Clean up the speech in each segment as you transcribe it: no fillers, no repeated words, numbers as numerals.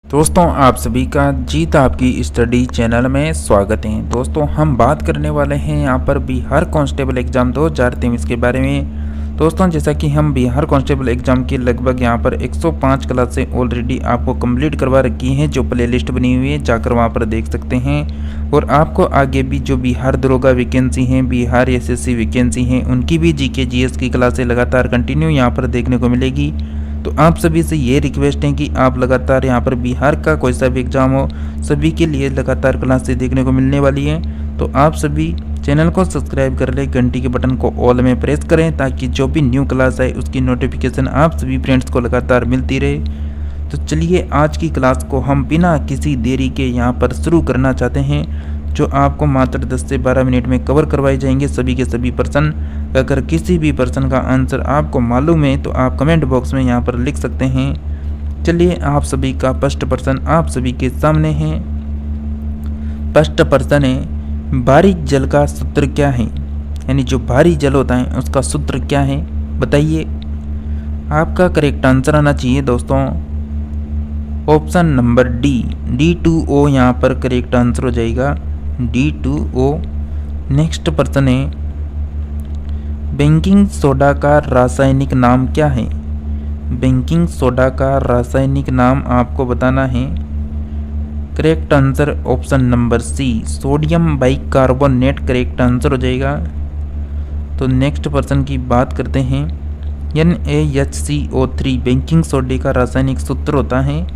दोस्तों आप सभी का जीत आपकी स्टडी चैनल में स्वागत है। दोस्तों हम बात करने वाले हैं यहाँ पर बिहार कांस्टेबल एग्ज़ाम 2023 के बारे में। दोस्तों जैसा कि हम बिहार कांस्टेबल एग्ज़ाम की लगभग यहाँ पर 105 क्लासें ऑलरेडी आपको कंप्लीट करवा रखी हैं, जो प्लेलिस्ट बनी हुई है जाकर वहाँ पर देख सकते हैं। और आपको आगे भी जो बिहार दरोगा वैकेंसी हैं, बिहार एसएससी वैकेंसी हैं, उनकी भी जीके जीएस की क्लासें लगातार कंटिन्यू यहाँ पर देखने को मिलेगी। तो आप सभी से ये रिक्वेस्ट है कि आप लगातार यहाँ पर बिहार का कोई सा भी एग्ज़ाम हो, सभी के लिए लगातार क्लासेस देखने को मिलने वाली है। तो आप सभी चैनल को सब्सक्राइब कर ले, घंटी के बटन को ऑल में प्रेस करें ताकि जो भी न्यू क्लास आए उसकी नोटिफिकेशन आप सभी फ्रेंड्स को लगातार मिलती रहे। तो चलिए आज की क्लास को हम बिना किसी देरी के यहाँ पर शुरू करना चाहते हैं, जो आपको मात्र 10 से 12 मिनट में कवर करवाए जाएंगे सभी के सभी पर्सन। अगर किसी भी पर्सन का आंसर आपको मालूम है तो आप कमेंट बॉक्स में यहाँ पर लिख सकते हैं। चलिए आप सभी का फर्स्ट पर्सन आप सभी के सामने है। फर्स्ट पर्सन है, भारी जल का सूत्र क्या है? यानी जो भारी जल होता है उसका सूत्र क्या है, बताइए। आपका करेक्ट आंसर आना चाहिए दोस्तों ऑप्शन नंबर डी, D2O यहाँ पर करेक्ट आंसर हो जाएगा, D2O। नेक्स्ट पर्सन है, बेकिंग सोडा का रासायनिक नाम क्या है? बेकिंग सोडा का रासायनिक नाम आपको बताना है। Correct answer option number C, sodium bicarbonate correct answer हो जाएगा। तो नेक्स्ट पर्सन की बात करते हैं, NaHCO3 बेकिंग सोडे का रासायनिक सूत्र होता है।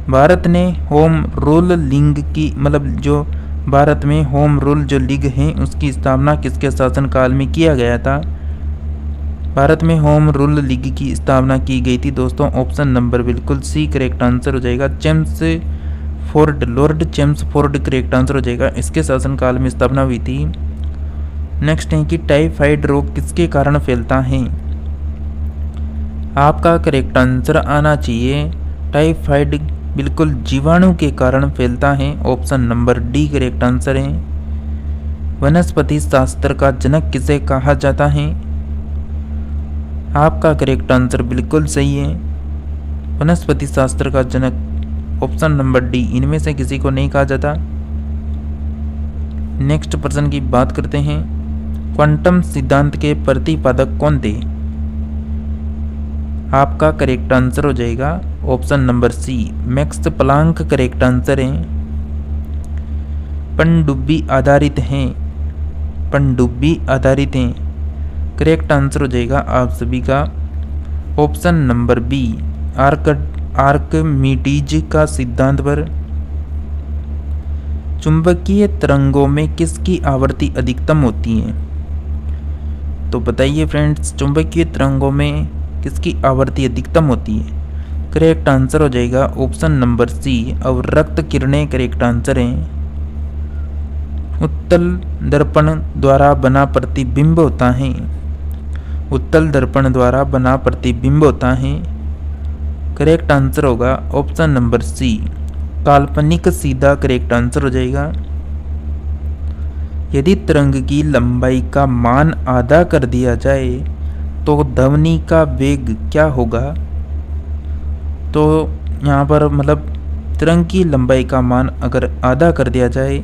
भारत ने होम रूल लीग की जो भारत में होम रूल जो लीग है उसकी स्थापना किसके शासनकाल में किया गया था? भारत में होम रूल लीग की स्थापना की गई थी दोस्तों, ऑप्शन नंबर बिल्कुल सी करेक्ट आंसर हो जाएगा, Chelmsford, Lord Chelmsford correct answer हो जाएगा, इसके शासनकाल में स्थापना हुई थी। नेक्स्ट है कि टाइफाइड रोग किसके कारण फैलता है? आपका करेक्ट आंसर आना चाहिए, टाइफाइड बिल्कुल जीवाणु के कारण फैलता है, option number D correct answer है। वनस्पति शास्त्र का जनक किसे कहा जाता है? आपका करेक्ट आंसर बिल्कुल सही है, वनस्पति शास्त्र का जनक ऑप्शन नंबर डी, इनमें से किसी को नहीं कहा जाता। नेक्स्ट पर्सन की बात करते हैं, क्वांटम सिद्धांत के प्रतिपादक कौन थे? आपका करेक्ट आंसर हो जाएगा option number C, Max Planck correct answer है। पनडुब्बी आधारित हैं, पनडुब्बी आधारित हैं, करेक्ट आंसर हो जाएगा आप सभी का ऑप्शन नंबर बी, आर्किमिडीज का सिद्धांत पर। चुंबकीय तरंगों में किसकी आवृत्ति अधिकतम होती है? तो बताइए फ्रेंड्स, चुंबकीय तरंगों में किसकी आवृत्ति अधिकतम होती है? करेक्ट आंसर हो जाएगा ऑप्शन नंबर सी, अवरक्त किरणें करेक्ट आंसर है। उत्तल दर्पण द्वारा बना प्रतिबिंब होता है, उत्तल दर्पण द्वारा बना प्रतिबिंब होता है, करेक्ट आंसर होगा ऑप्शन नंबर सी, काल्पनिक सीधा करेक्ट आंसर हो जाएगा। यदि तरंग की लंबाई का मान आधा कर दिया जाए तो ध्वनि का वेग क्या होगा? तो यहाँ पर तरंग की लंबाई का मान अगर आधा कर दिया जाए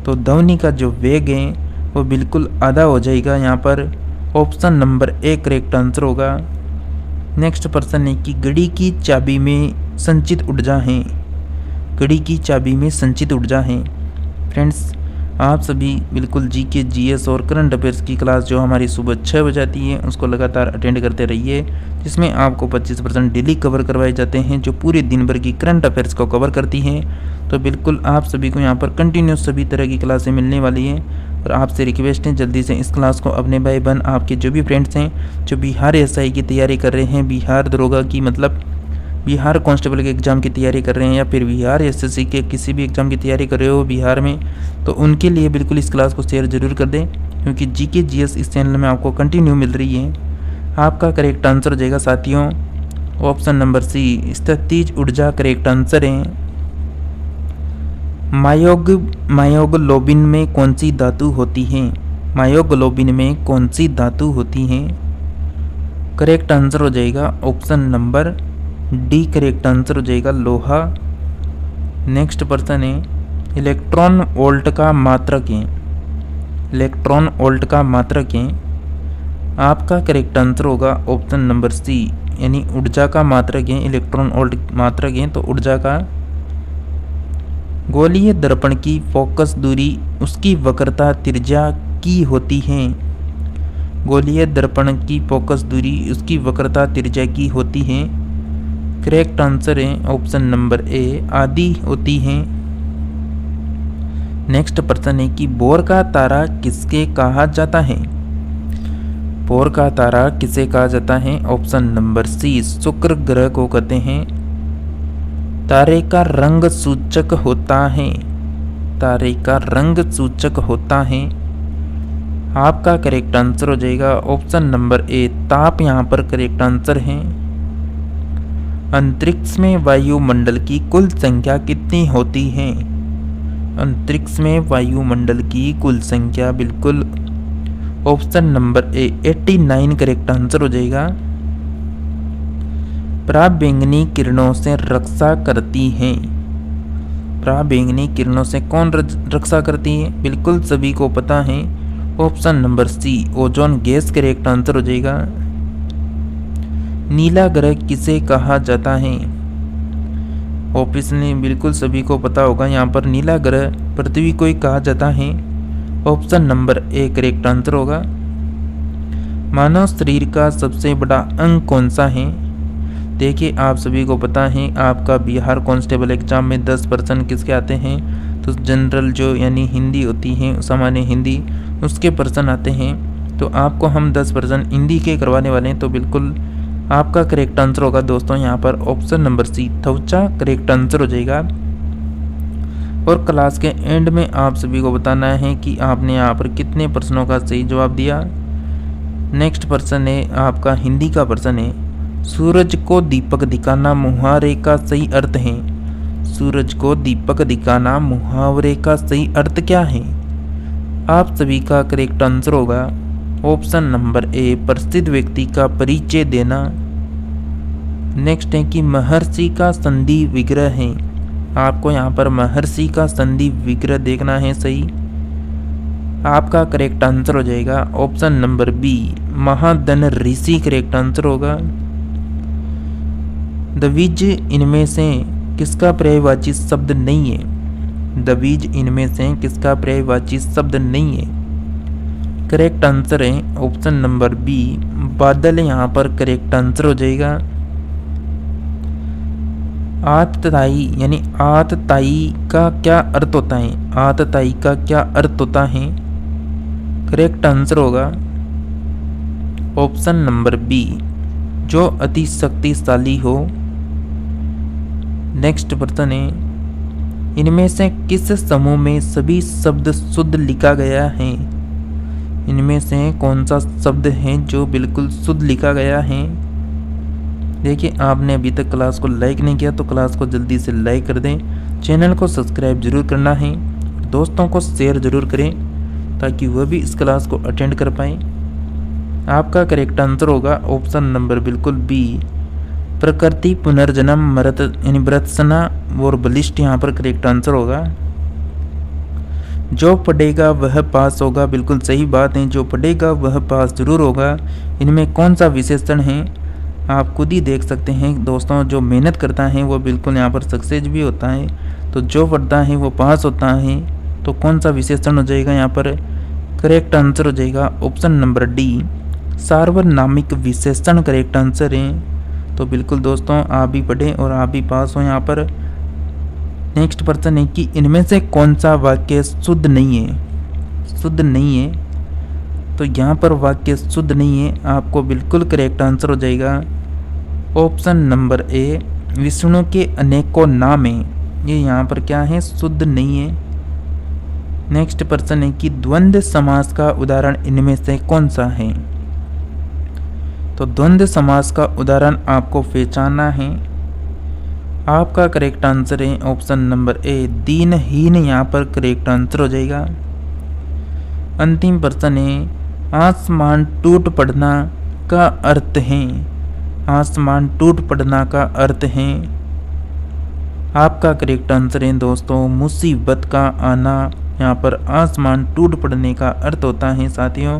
तो ध्वनि का जो वेग है वो बिल्कुल आधा हो जाएगा, यहाँ पर option number A correct answer होगा। नेक्स्ट पर्सन है कि घड़ी की चाबी में संचित ऊर्जा है, घड़ी की चाबी में संचित ऊर्जा है। फ्रेंड्स आप सभी बिल्कुल जीके जीएस और करंट अफेयर्स की क्लास जो हमारी सुबह 6 बजे आती है उसको लगातार अटेंड करते रहिए, जिसमें आपको 25% डेली कवर करवाए जाते हैं, जो पूरे दिन भर की करंट अफेयर्स को कवर करती हैं। तो बिल्कुल आप सभी को यहाँ पर कंटिन्यूस सभी तरह की क्लासें मिलने वाली हैं। और आपसे रिक्वेस्ट है जल्दी से इस क्लास को अपने भाई बहन आपके जो भी फ्रेंड्स हैं जो बिहार एसआई की तैयारी कर रहे हैं, बिहार दरोगा की बिहार कांस्टेबल के एग्ज़ाम की तैयारी कर रहे हैं, या फिर बिहार एसएससी के किसी भी एग्ज़ाम की तैयारी कर रहे हो बिहार में, तो उनके लिए बिल्कुल इस क्लास को शेयर जरूर कर दें, क्योंकि जीके जीएस इस चैनल में आपको कंटिन्यू मिल रही है। आपका करेक्ट आंसर हो जाएगा साथियों ऑप्शन नंबर सी, स्थितिज ऊर्जा करेक्ट आंसर है। मायोग्लोबिन में कौन सी धातु होती है? मायोग्लोबिन में कौन सी धातु होती है? करेक्ट आंसर हो जाएगा option number D correct answer हो जाएगा लोहा। नेक्स्ट प्रश्न है इलेक्ट्रॉन वोल्ट का मात्रक है। इलेक्ट्रॉन वोल्ट का मात्रक है। आपका करेक्ट आंसर होगा ऑप्शन नंबर सी, यानी ऊर्जा का मात्रक है। इलेक्ट्रॉन वोल्ट मात्रक है तो ऊर्जा का। गोलीय दर्पण की फोकस दूरी उसकी वक्रता त्रिज्या की होती है। गोलीय दर्पण की फोकस दूरी उसकी वक्रता त्रिज्या की होती है। करेक्ट आंसर है ऑप्शन नंबर ए, आदि होती है। नेक्स्ट प्रश्न है कि बोर का तारा किसके कहा जाता है। बोर का तारा किसे कहा जाता है। ऑप्शन नंबर सी, शुक्र ग्रह को कहते हैं। तारे का रंग सूचक होता है। तारे का रंग सूचक होता है। आपका करेक्ट आंसर हो जाएगा ऑप्शन नंबर ए, ताप यहाँ पर करेक्ट आंसर है। अंतरिक्ष में वायुमंडल की कुल संख्या कितनी होती है। अंतरिक्ष में वायुमंडल की कुल संख्या बिल्कुल option number A 89 correct answer हो जाएगा। पराबैंगनी किरणों से रक्षा करती है। पराबैंगनी किरणों से कौन रक्षा करती है, बिल्कुल सभी को पता है। Option number C, ozone gas correct answer हो जाएगा। नीला ग्रह किसे कहा जाता है। ऑब्वियसली बिल्कुल सभी को पता होगा, यहाँ पर नीला ग्रह पृथ्वी को ही कहा जाता है। Option number A correct answer होगा। मानव शरीर का सबसे बड़ा अंग कौन सा है। देखिए आप सभी को पता है, आपका बिहार कांस्टेबल एग्जाम में 10% किसके आते हैं, तो जनरल जो यानी हिंदी होती है, सामान्य हिंदी, उसके पर्सन आते हैं। तो आपको हम 10% हिंदी के करवाने वाले हैं। तो बिल्कुल आपका करेक्ट आंसर होगा दोस्तों यहाँ पर ऑप्शन नंबर सी, थौचा करेक्ट आंसर हो जाएगा। और क्लास के एंड में आप सभी को बताना है कि आपने यहाँ पर कितने प्रश्नों का सही जवाब दिया। नेक्स्ट प्रश्न है आपका हिंदी का प्रश्न है, सूरज को दीपक दिखाना मुहावरे का सही अर्थ है। सूरज को दीपक दिखाना मुहावरे का सही अर्थ क्या है। आप सभी का करेक्ट आंसर होगा ऑप्शन नंबर ए, प्रसिद्ध व्यक्ति का परिचय देना। नेक्स्ट है कि महर्षि का संधि विग्रह है। आपको यहाँ पर महर्षि का संधि विग्रह देखना है सही। आपका करेक्ट आंसर हो जाएगा ऑप्शन नंबर बी, महाधन ऋषि करेक्ट आंसर होगा। द्विज इनमें से किसका पर्यायवाची शब्द नहीं है। द्विज इनमें से किसका पर्यायवाची शब्द नहीं है। करेक्ट आंसर है ऑप्शन नंबर बी, बादल यहाँ पर करेक्ट आंसर हो जाएगा। आतताई यानी आतताई का क्या अर्थ होता है। आतताई का क्या अर्थ होता है। करेक्ट आंसर होगा ऑप्शन नंबर बी, जो अति शक्तिशाली हो। नेक्स्ट प्रश्न है, इनमें से किस समूह में सभी शब्द शुद्ध लिखा गया है। इनमें से कौन सा शब्द है जो बिल्कुल शुद्ध लिखा गया है। देखिए आपने अभी तक क्लास को लाइक नहीं किया तो क्लास को जल्दी से लाइक कर दें, चैनल को सब्सक्राइब जरूर करना है, दोस्तों को शेयर जरूर करें ताकि वह भी इस क्लास को अटेंड कर पाएँ। आपका करेक्ट आंसर होगा ऑप्शन नंबर बिल्कुल बी, प्रकृति पुनर्जन्म मृत यानी भर्त्सना और बलिष्ठ यहाँ पर करेक्ट आंसर होगा। जो पढ़ेगा वह पास होगा, बिल्कुल सही बात है, जो पढ़ेगा वह पास जरूर होगा। इनमें कौन सा विशेषण है आप खुद ही देख सकते हैं दोस्तों। जो मेहनत करता है वो बिल्कुल यहाँ पर सक्सेस भी होता है, तो जो पढ़ता है वो पास होता है। तो कौन सा विशेषण हो जाएगा यहाँ पर। करेक्ट आंसर हो जाएगा ऑप्शन नंबर डी, सार्वनामिक विशेषण करेक्ट आंसर है। तो बिल्कुल दोस्तों आप भी पढ़ें और आप भी पास हो यहाँ पर। नेक्स्ट प्रश्न है कि इनमें से कौन सा वाक्य शुद्ध नहीं है। शुद्ध नहीं है तो यहाँ पर वाक्य शुद्ध नहीं है, आपको बिल्कुल करेक्ट आंसर हो जाएगा ऑप्शन नंबर ए, विष्णु के अनेकों नाम हैं। ये यहाँ पर क्या है, शुद्ध नहीं है। नेक्स्ट प्रश्न है कि द्वंद्व समास का उदाहरण इनमें से कौन सा है। तो द्वंद्व समास का उदाहरण आपको पहचानना है। आपका करेक्ट आंसर है ऑप्शन नंबर ए, दीनहीन यहाँ पर करेक्ट आंसर हो जाएगा। अंतिम प्रश्न है, आसमान टूट पड़ना का अर्थ है। आसमान टूट पड़ना का अर्थ है? आपका करेक्ट आंसर है दोस्तों मुसीबत का आना। यहाँ पर आसमान टूट पड़ने का अर्थ होता है साथियों।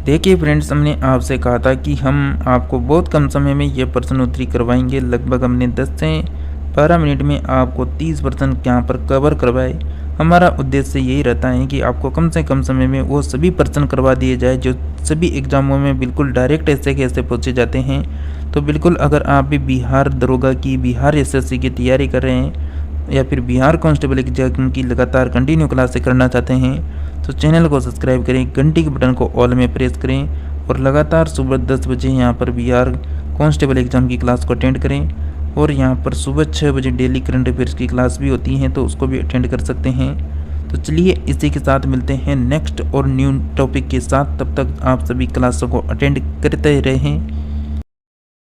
देखिए फ्रेंड्स, हमने आपसे कहा था कि हम आपको बहुत कम समय में ये प्रश्न उत्तरी करवाएंगे। लगभग हमने 10 से 12 मिनट में आपको 30 प्रश्न यहाँ पर कवर करवाए। हमारा उद्देश्य यही रहता है कि आपको कम से कम समय में वो सभी प्रश्न करवा दिए जाए जो सभी एग्जामों में बिल्कुल डायरेक्ट ऐसे कैसे पूछे जाते हैं। तो बिल्कुल अगर आप भी बिहार दरोगा की, बिहार एसएससी की तैयारी कर रहे हैं या फिर बिहार कांस्टेबल एग्जाम की लगातार कंटिन्यू क्लासें करना चाहते हैं तो चैनल को सब्सक्राइब करें, घंटी के बटन को ऑल में प्रेस करें और लगातार सुबह 10 बजे यहाँ पर बिहार कांस्टेबल एग्जाम की क्लास को अटेंड करें। और यहाँ पर सुबह 6 बजे डेली करंट अफेयर्स की क्लास भी होती हैं तो उसको भी अटेंड कर सकते हैं। तो चलिए इसी के साथ मिलते हैं नेक्स्ट और न्यू टॉपिक के साथ। तब तक आप सभी क्लासों को अटेंड करते रहें।